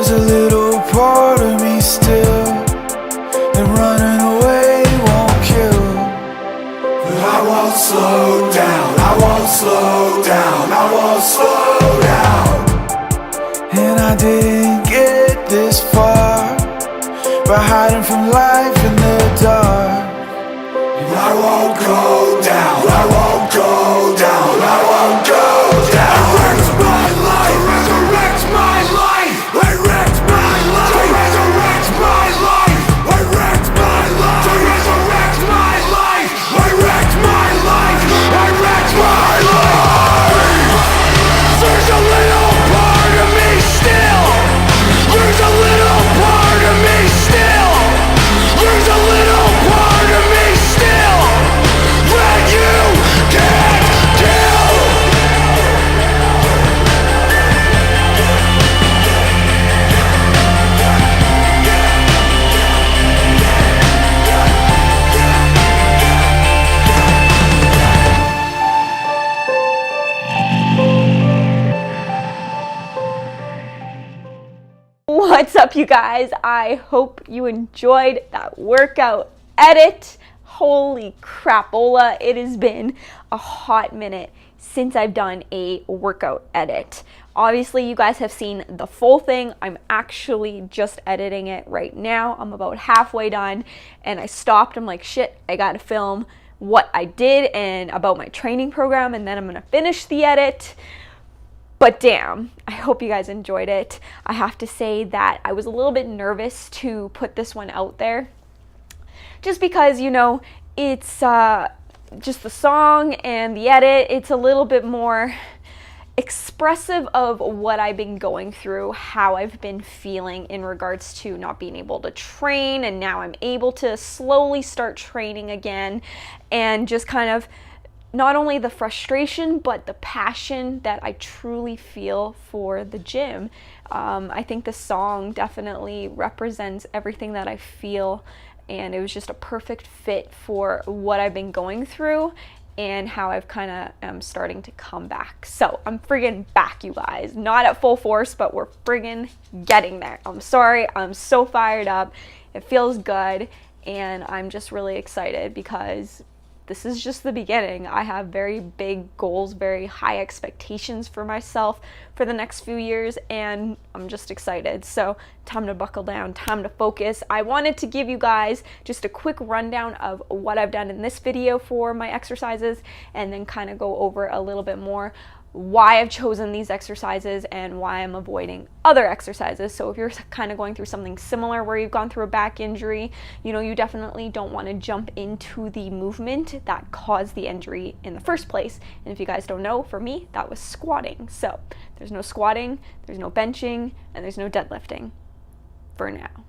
There's a little part of me still, and running away won't kill. But I won't slow down, I won't slow down, I won't slow down. And I didn't get this far by hiding from life in the dark. And I won't go down, I won't go down, I won't go down. I wrecked my life, resurrect my life. I wrecked my life, to resurrect my life. I wrecked my life, to resurrect my life. I wrecked my life, I wrecked my life. There's a little part of me still. There's a little part of me still. There's a little part of me still that you can't kill. What's up, you guys? I hope you enjoyed that workout edit. Holy crapola, it has been a hot minute since I've done a workout edit. Obviously, you guys have seen the full thing. I'm actually just editing it right now. I'm about halfway done, and I stopped. I'm like, shit, I gotta film what I did and about my training program, and then I'm gonna finish the edit. But damn, I hope you guys enjoyed it. I have to say that I was a little bit nervous to put this one out there, just because, you know, it's just the song and the edit. It's a little bit more expressive of what I've been going through, how I've been feeling in regards to not being able to train, and now I'm able to slowly start training again, and just kind of not only the frustration, but the passion that I truly feel for the gym. I think the song definitely represents everything that I feel, and it was just a perfect fit for what I've been going through and how I've kind of am starting to come back. So I'm friggin' back, you guys. Not at full force, but we're friggin' getting there. I'm sorry, I'm so fired up. It feels good, and I'm just really excited because this is just the beginning. I have very big goals, very high expectations for myself for the next few years, and I'm just excited. So time to buckle down, time to focus. I wanted to give you guys just a quick rundown of what I've done in this video for my exercises, and then kind of go over a little bit more why I've chosen these exercises and why I'm avoiding other exercises. So if you're kind of going through something similar where you've gone through a back injury, you know, you definitely don't want to jump into the movement that caused the injury in the first place. And if you guys don't know, for me, that was squatting. So there's no squatting, there's no benching, and there's no deadlifting for now.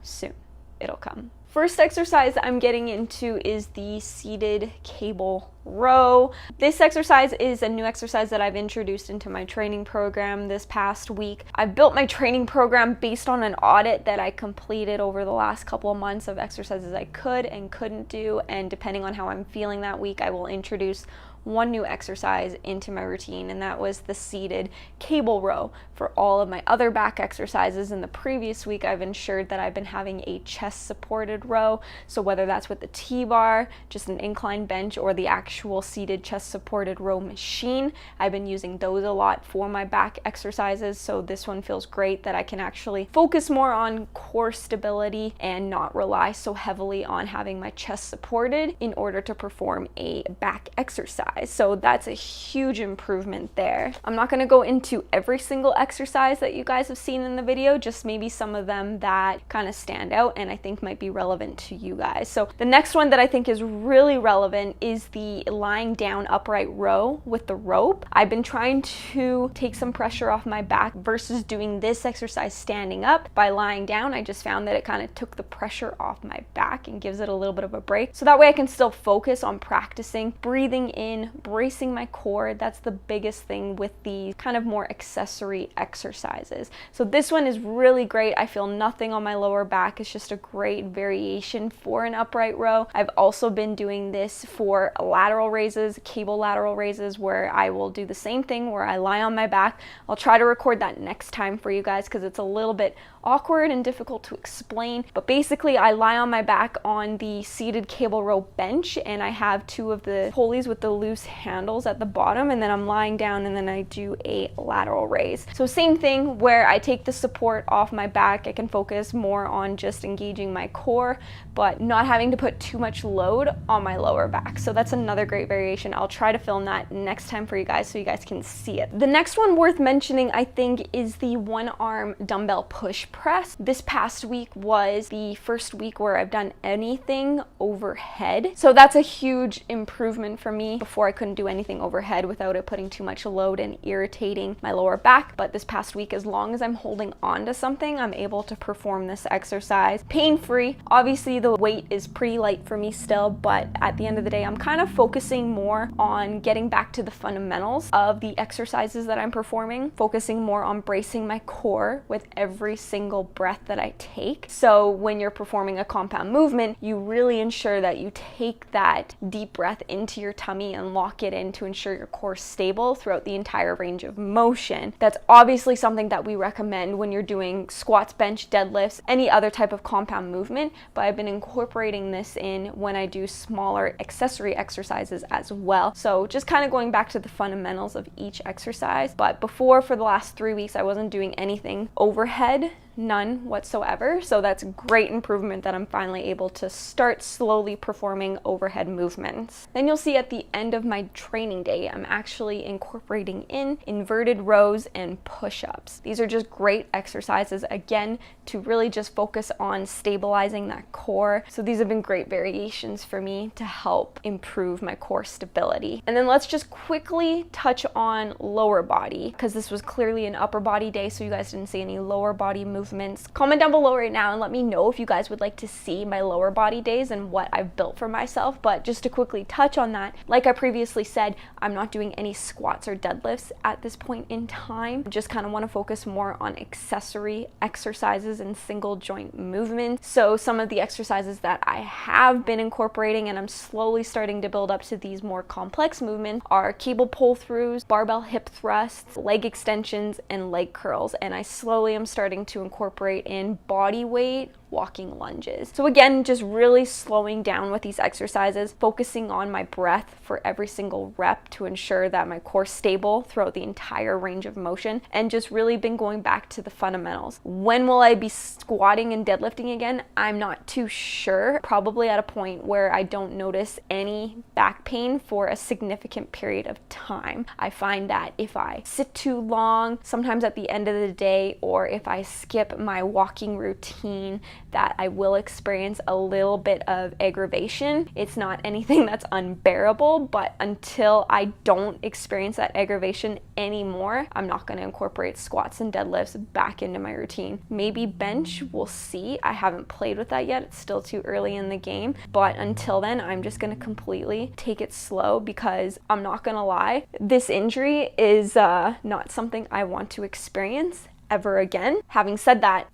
Soon it'll come. First exercise I'm getting into is the seated cable row. This exercise is a new exercise that I've introduced into my training program this past week. I've built my training program based on an audit that I completed over the last couple of months of exercises I could and couldn't do, and depending on how I'm feeling that week, I will introduce one new exercise into my routine, and that was the seated cable row. For all of my other back exercises in the previous week, I've ensured that I've been having a chest supported row. So whether that's with the T-bar, just an incline bench, or the actual seated chest supported row machine, I've been using those a lot for my back exercises. So this one feels great that I can actually focus more on core stability and not rely so heavily on having my chest supported in order to perform a back exercise. So that's a huge improvement there. I'm not going to go into every single exercise that you guys have seen in the video, just maybe some of them that kind of stand out and I think might be relevant to you guys. So the next one that I think is really relevant is the lying down upright row with the rope. I've been trying to take some pressure off my back versus doing this exercise standing up. By lying down, I just found that it kind of took the pressure off my back and gives it a little bit of a break. So that way I can still focus on practicing breathing in Again, bracing my core, that's the biggest thing with these kind of more accessory exercises. So this one is really great. I feel nothing on my lower back. It's just a great variation for an upright row. I've also been doing this for lateral raises, cable lateral raises, where I will do the same thing where I lie on my back. I'll try to record that next time for you guys because it's a little bit awkward and difficult to explain, but basically I lie on my back on the seated cable row bench, and I have two of the pulleys with the loose handles at the bottom, and then I'm lying down and then I do a lateral raise. So same thing where I take the support off my back. I can focus more on just engaging my core, but not having to put too much load on my lower back. So that's another great variation. I'll try to film that next time for you guys so you guys can see it. The next one worth mentioning, I think, is the one arm dumbbell push press. This past week was the first week where I've done anything overhead. So that's a huge improvement for me. Before I couldn't do anything overhead without it putting too much load and irritating my lower back. But this past week, as long as I'm holding on to something, I'm able to perform this exercise pain-free. Obviously the weight is pretty light for me still, but at the end of the day, I'm kind of focusing more on getting back to the fundamentals of the exercises that I'm performing, focusing more on bracing my core with every single breath that I take. So when you're performing a compound movement, you really ensure that you take that deep breath into your tummy and lock it in to ensure your core is stable throughout the entire range of motion. That's obviously something that we recommend when you're doing squats, bench, deadlifts, any other type of compound movement, but I've been incorporating this in when I do smaller accessory exercises as well. So just kind of going back to the fundamentals of each exercise. But before, for the last 3 weeks, I wasn't doing anything overhead, none whatsoever. So that's a great improvement that I'm finally able to start slowly performing overhead movements. Then you'll see at the end of my training day, I'm actually incorporating in inverted rows and push-ups. These are just great exercises, again, to really just focus on stabilizing that core. So these have been great variations for me to help improve my core stability. And then let's just quickly touch on lower body, because this was clearly an upper body day, so you guys didn't see any lower body movements. Comment down below right now and let me know if you guys would like to see my lower body days and what I've built for myself. But just to quickly touch on that, like I previously said, I'm not doing any squats or deadlifts at this point in time. Just kind of want to focus more on accessory exercises and single joint movements. So some of the exercises that I have been incorporating, and I'm slowly starting to build up to these more complex movements, are cable pull throughs, barbell hip thrusts, leg extensions, and leg curls. And I slowly am starting to incorporate in body weight walking lunges. So again, just really slowing down with these exercises, focusing on my breath for every single rep to ensure that my core's stable throughout the entire range of motion, and just really been going back to the fundamentals. When will I be squatting and deadlifting again? I'm not too sure. Probably at a point where I don't notice any back pain for a significant period of time. I find that if I sit too long, sometimes at the end of the day, or if I skip my walking routine, that I will experience a little bit of aggravation. It's not anything that's unbearable, but until I don't experience that aggravation anymore, I'm not going to incorporate squats and deadlifts back into my routine. Maybe bench, we'll see. I haven't played with that yet. It's still too early in the game, but until then, I'm just going to completely take it slow, because I'm not going to lie, this injury is not something I want to experience ever again. Having said that,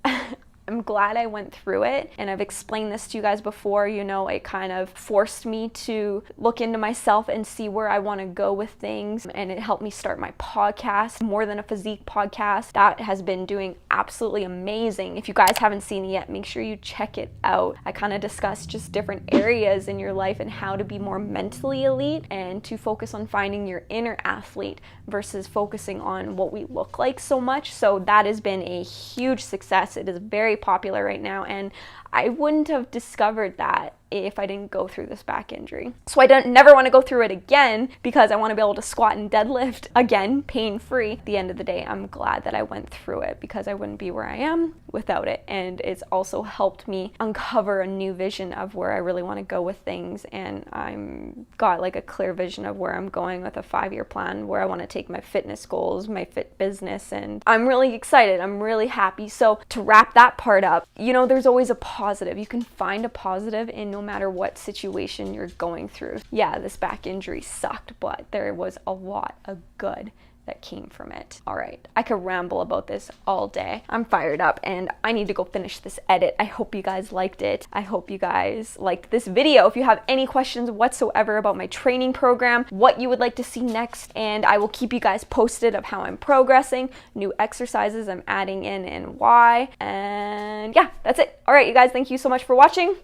I'm glad I went through it, and I've explained this to you guys before. You know, it kind of forced me to look into myself and see where I want to go with things, and it helped me start my podcast, More Than a Physique podcast. That has been doing absolutely amazing. If you guys haven't seen it yet, make sure you check it out. I kind of discuss just different areas in your life and how to be more mentally elite and to focus on finding your inner athlete versus focusing on what we look like so much. So that has been a huge success. It is very popular right now, and I wouldn't have discovered that if I didn't go through this back injury. So I never want to go through it again, because I want to be able to squat and deadlift again, pain-free. At the end of the day, I'm glad that I went through it, because I wouldn't be where I am without it. And it's also helped me uncover a new vision of where I really want to go with things. And I'm got like a clear vision of where I'm going with a 5-year plan, where I want to take my fitness goals, my fit business, and I'm really excited. I'm really happy. So to wrap that part up, you know, there's always a part positive. You can find a positive in no matter what situation you're going through. Yeah, this back injury sucked, but there was a lot of good that came from it. All right, I could ramble about this all day. I'm fired up and I need to go finish this edit. I hope you guys liked it. I hope you guys liked this video. If you have any questions whatsoever about my training program, what you would like to see next, and I will keep you guys posted of how I'm progressing, new exercises I'm adding in and why. And yeah, that's it. All right, you guys, thank you so much for watching.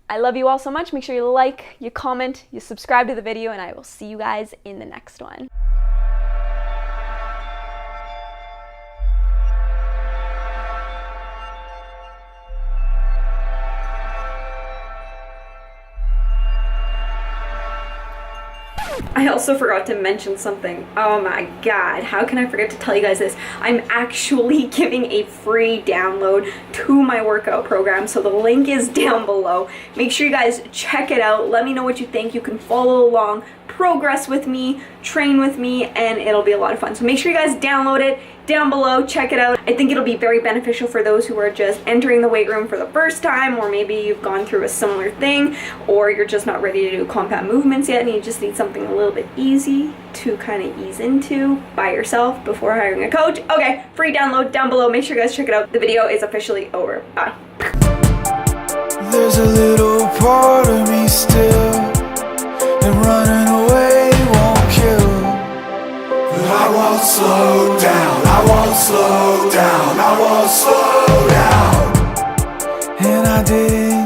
I love you all so much. Make sure you like, you comment, you subscribe to the video, and I will see you guys in the next one. I also forgot to mention something. Oh my god, how can I forget to tell you guys this? I'm actually giving a free download to my workout program, so the link is down below. Make sure you guys check it out. Let me know what you think. You can follow along, progress with me, train with me, and it'll be a lot of fun. So make sure you guys download it down below, check it out. I think it'll be very beneficial for those who are just entering the weight room for the first time, or maybe you've gone through a similar thing, or you're just not ready to do compound movements yet and you just need something a little bit easy to kind of ease into by yourself before hiring a coach. Okay, free download down below. Make sure you guys check it out. The video is officially over. Bye. There's a little part of me still, and running away won't kill. But I won't slow down, I won't slow down, I won't slow down. And I did